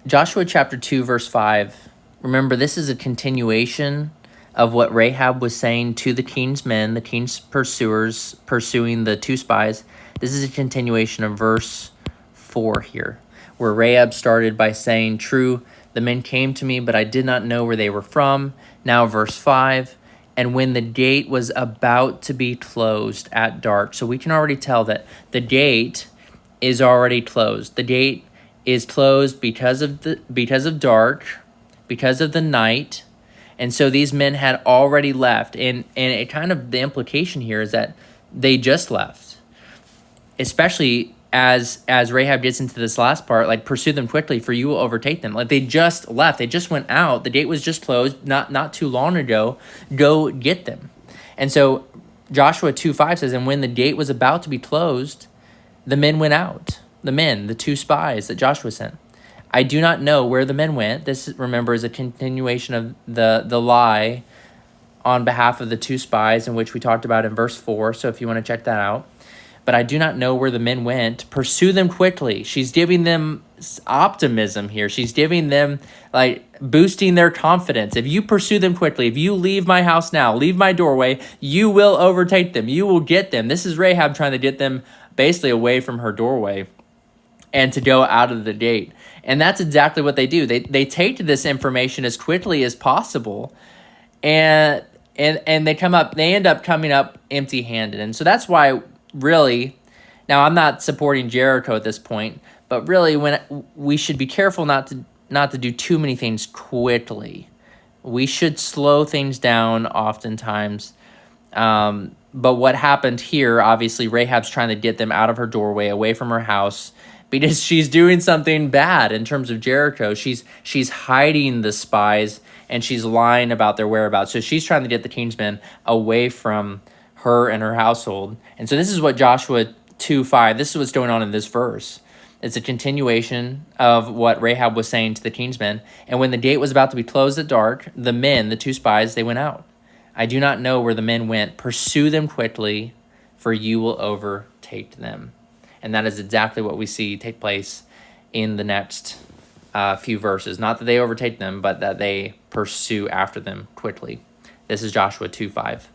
Joshua chapter 2, verse 5. Remember, this is a continuation of what Rahab was saying to the king's men, the king's pursuers, pursuing the two spies. This is a continuation of verse 4 here, where Rahab started by saying, "True, the men came to me, but I did not know where they were from." Now, verse 5, and when the gate was about to be closed at dark. So we can already tell that the gate is already closed. The gate is closed because of dark, because of the night. And so these men had already left. And it kind of, the implication here is that they just left. Especially as Rahab gets into this last part, like, pursue them quickly, for you will overtake them. Like, they just left. They just went out. The gate was just closed not too long ago. Go get them. And so Joshua 2:5 says, and when the gate was about to be closed, the men went out. The men, the two spies that Joshua sent. I do not know where the men went. This, remember, is a continuation of the lie on behalf of the two spies, in which we talked about in verse 4. So if you want to check that out. But I do not know where the men went. Pursue them quickly. She's giving them optimism here. She's giving them, like, boosting their confidence. If you pursue them quickly, if you leave my house now, leave my doorway, you will overtake them. You will get them. This is Rahab trying to get them basically away from her doorway and to go out of the gate. And that's exactly what they do. They take this information as quickly as possible, and they end up coming up empty-handed. And so that's why, really, now I'm not supporting Jericho at this point, but really, when we should be careful not to do too many things quickly. We should slow things down oftentimes. But what happened here, obviously, Rahab's trying to get them out of her doorway, away from her house, because she's doing something bad in terms of Jericho. She's hiding the spies, and she's lying about their whereabouts. So she's trying to get the king's men away from her and her household. And so this is what Joshua 2:5, this is what's going on in this verse. It's a continuation of what Rahab was saying to the king's men. And when the gate was about to be closed at dark, the men, the two spies, they went out. I do not know where the men went. Pursue them quickly, for you will overtake them. And that is exactly what we see take place in the next few verses. Not that they overtake them, but that they pursue after them quickly. This is Joshua 2:5.